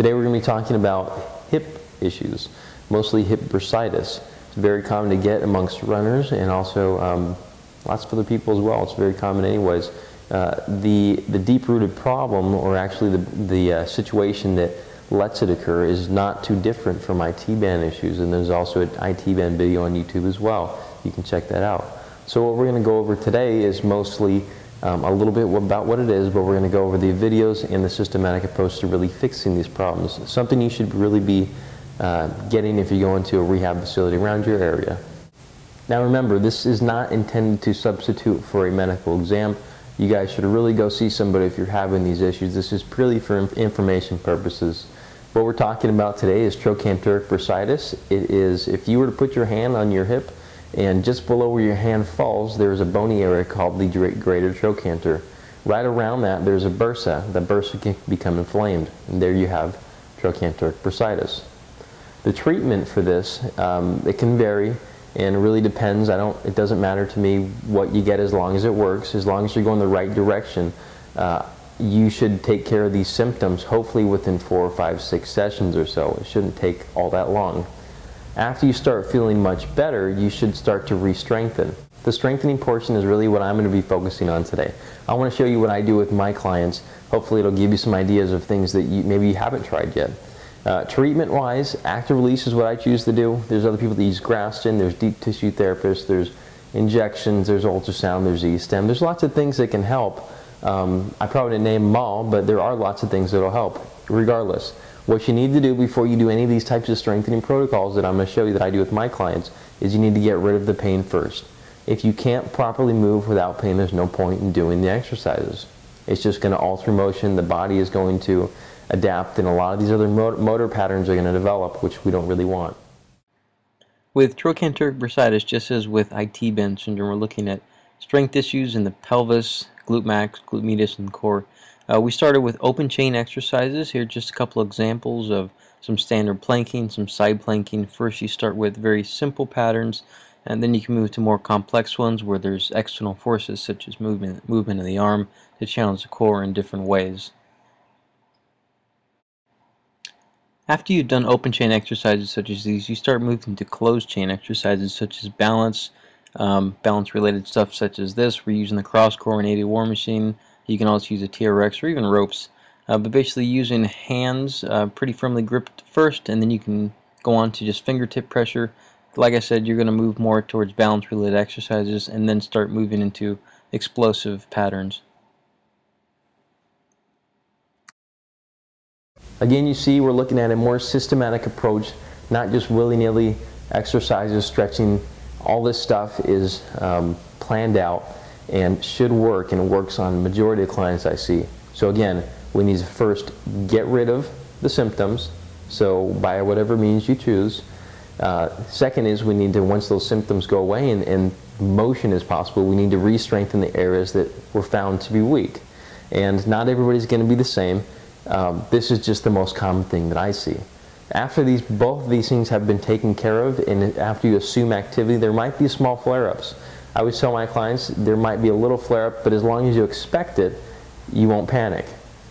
Today we're going to be talking about hip issues, mostly hip bursitis. It's very common to get amongst runners and also lots of other people as well. It's very common anyways. The deep-rooted problem, or actually the situation that lets it occur, is not too different from IT band issues, and there's also an IT band video on YouTube as well. You can check that out. So what we're going to go over today is mostly a little bit about what it is, but we're going to go over the videos and the systematic approach to really fixing these problems. Something you should really be getting if you go into a rehab facility around your area. Now remember, this is not intended to substitute for a medical exam. You guys should really go see somebody if you're having these issues. This is purely for information purposes. What we're talking about today is trochanteric bursitis. It is, if you were to put your hand on your hip and just below where your hand falls, there's a bony area called the greater trochanter. Right around that, there's a bursa. The bursa can become inflamed, and there you have trochanteric bursitis. The treatment for this, it can vary, and it really depends. It doesn't matter to me what you get as long as it works. As long as you're going the right direction, you should take care of these symptoms hopefully within 4, 5, 6 sessions or so. It shouldn't take all that long. After you start feeling much better, you should start to re-strengthen. The strengthening portion is really what I'm going to be focusing on today. I want to show you what I do with my clients. Hopefully it'll give you some ideas of things that maybe you haven't tried yet. Treatment-wise, active release is what I choose to do. There's other people that use Grafton, there's deep tissue therapists, there's injections, there's ultrasound, there's E-stem. There's lots of things that can help. I probably didn't name them all, but there are lots of things that will help regardless. What you need to do before you do any of these types of strengthening protocols that I'm going to show you that I do with my clients is you need to get rid of the pain first. If you can't properly move without pain, there's no point in doing the exercises. It's just going to alter motion, the body is going to adapt, and a lot of these other motor patterns are going to develop, which we don't really want. With trochanteric bursitis, just as with IT band syndrome, we're looking at strength issues in the pelvis, glute max, glute medius, and core. We started with open chain exercises. Here are just a couple examples of some standard planking, some side planking. First you start with very simple patterns, and then you can move to more complex ones where there's external forces such as movement of the arm to challenge the core in different ways. After you've done open chain exercises such as these, you start moving to closed chain exercises such as balance, balance related stuff such as this. We're using the cross coordinated war machine. You can also use a TRX or even ropes, but basically using hands pretty firmly gripped first, and then you can go on to just fingertip pressure. Like I said, you're going to move more towards balance related exercises and then start moving into explosive patterns. Again, you see we're looking at a more systematic approach, not just willy-nilly exercises, stretching. All this stuff is planned out and should work, and works on the majority of clients I see. So again, we need to first get rid of the symptoms, so by whatever means you choose. Second is we need to, once those symptoms go away and motion is possible, we need to re-strengthen the areas that were found to be weak. And not everybody's going to be the same. This is just the most common thing that I see. After both of these things have been taken care of, and after you assume activity, there might be small flare-ups. I always tell my clients there might be a little flare-up, but as long as you expect it, you won't panic.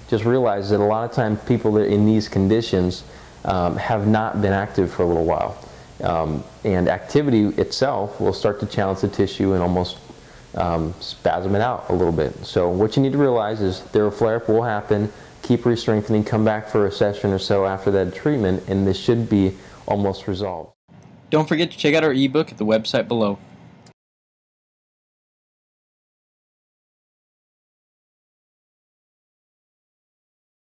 Just realize that a lot of times people that are in these conditions have not been active for a little while. And activity itself will start to challenge the tissue and almost spasm it out a little bit. So what you need to realize is a flare-up will happen. Keep re-strengthening, come back for a session or so after that treatment, and this should be almost resolved. Don't forget to check out our ebook at the website below.